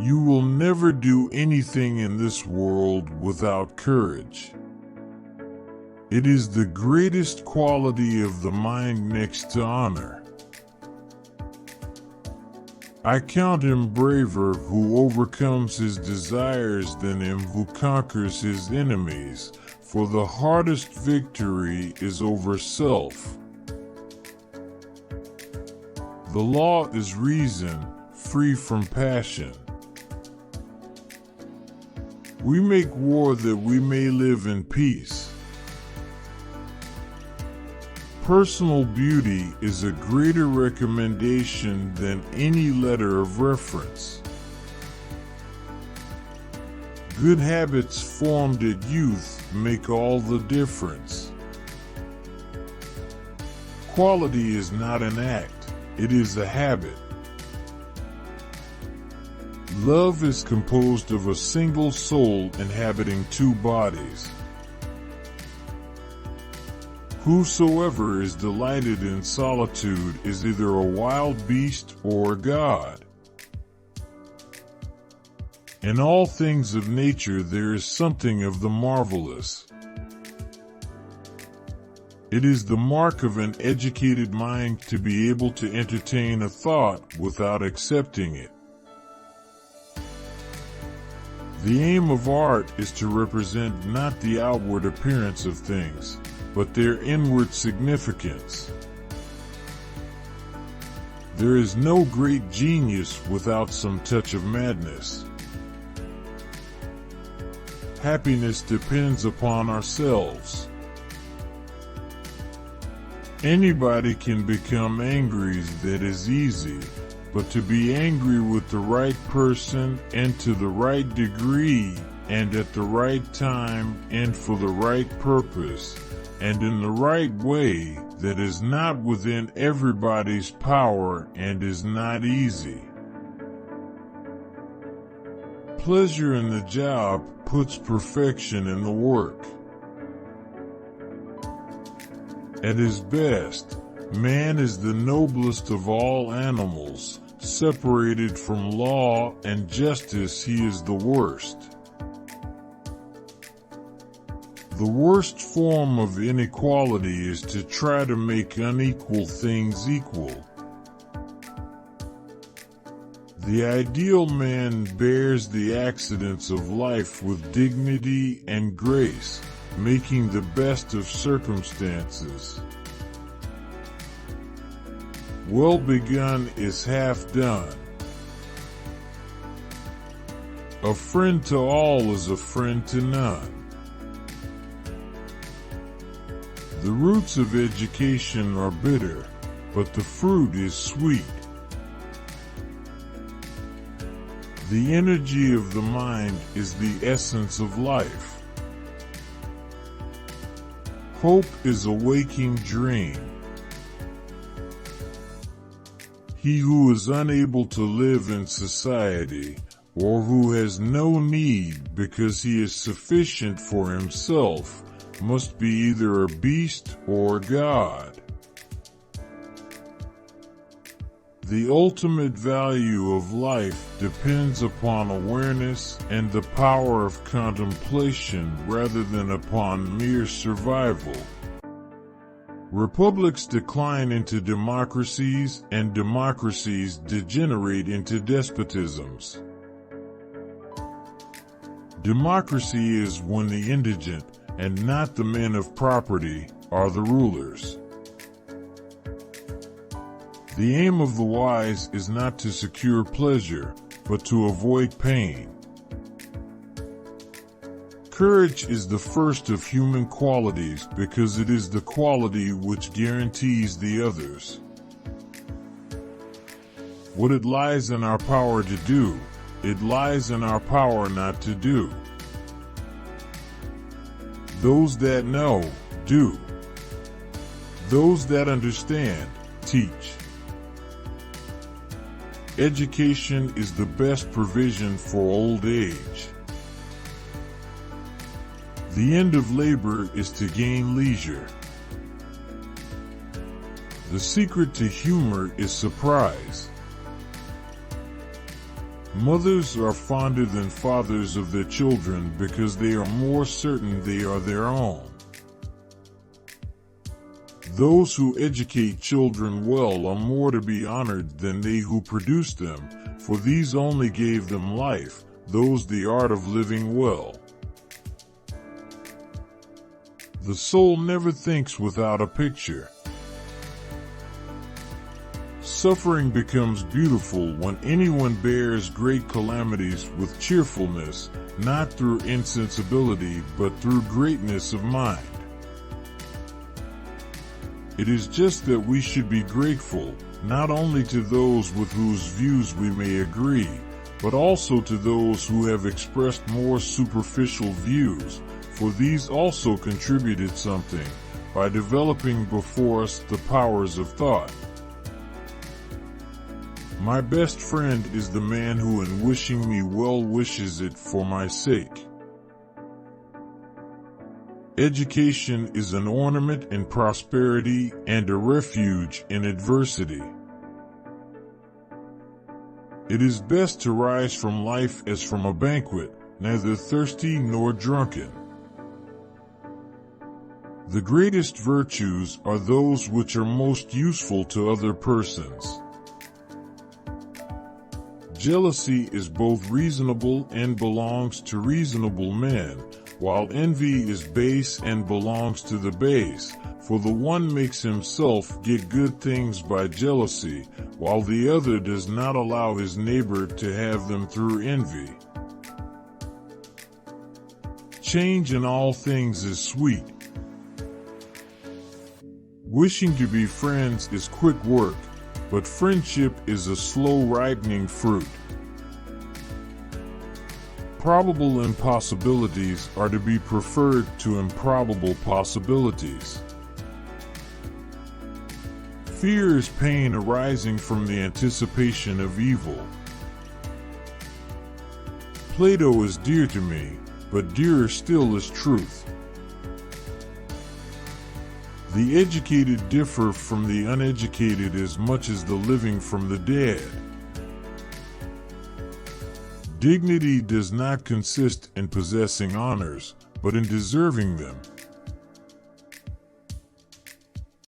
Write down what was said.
You will never do anything in this world without courage. It is the greatest quality of the mind next to honor. I count him braver who overcomes his desires than him who conquers his enemies, for the hardest victory is over self. The law is reason, free from passion. We make war that we may live in peace. Personal beauty is a greater recommendation than any letter of reference. Good habits formed at youth make all the difference. Quality is not an act, it is a habit. Love is composed of a single soul inhabiting two bodies. Whosoever is delighted in solitude is either a wild beast or a god. In all things of nature there is something of the marvelous. It is the mark of an educated mind to be able to entertain a thought without accepting it. The aim of art is to represent not the outward appearance of things, but their inward significance. There is no great genius without some touch of madness. Happiness depends upon ourselves. Anybody can become angry, that is easy, but to be angry with the right person and to the right degree and at the right time and for the right purpose and in the right way, that is not within everybody's power and is not easy. Pleasure in the job puts perfection in the work. At his best, man is the noblest of all animals. Separated from law and justice, he is the worst. The worst form of inequality is to try to make unequal things equal. The ideal man bears the accidents of life with dignity and grace, making the best of circumstances. Well begun is half done. A friend to all is a friend to none. The roots of education are bitter, but the fruit is sweet. The energy of the mind is the essence of life. Hope is a waking dream. He who is unable to live in society, or who has no need because he is sufficient for himself, must be either a beast or a god. The ultimate value of life depends upon awareness and the power of contemplation rather than upon mere survival. Republics decline into democracies, and democracies degenerate into despotisms. Democracy is when the indigent, and not the men of property, are the rulers. The aim of the wise is not to secure pleasure, but to avoid pain. Courage is the first of human qualities because it is the quality which guarantees the others. What it lies in our power to do, it lies in our power not to do. Those that know, do. Those that understand, teach. Education is the best provision for old age. The end of labor is to gain leisure. The secret to humor is surprise. Mothers are fonder than fathers of their children because they are more certain they are their own. Those who educate children well are more to be honored than they who produce them, for these only gave them life, those the art of living well. The soul never thinks without a picture. Suffering becomes beautiful when anyone bears great calamities with cheerfulness, not through insensibility but through greatness of mind. It is just that we should be grateful, not only to those with whose views we may agree, but also to those who have expressed more superficial views, for these also contributed something, by developing before us the powers of thought. My best friend is the man who in wishing me well wishes it for my sake. Education is an ornament in prosperity and a refuge in adversity. It is best to rise from life as from a banquet, neither thirsty nor drunken. The greatest virtues are those which are most useful to other persons. Jealousy is both reasonable and belongs to reasonable men, while envy is base and belongs to the base, for the one makes himself get good things by jealousy, while the other does not allow his neighbor to have them through envy. Change in all things is sweet. Wishing to be friends is quick work, but friendship is a slow ripening fruit. Probable impossibilities are to be preferred to improbable possibilities. Fear is pain arising from the anticipation of evil. Plato is dear to me, but dearer still is truth. The educated differ from the uneducated as much as the living from the dead. Dignity does not consist in possessing honors, but in deserving them.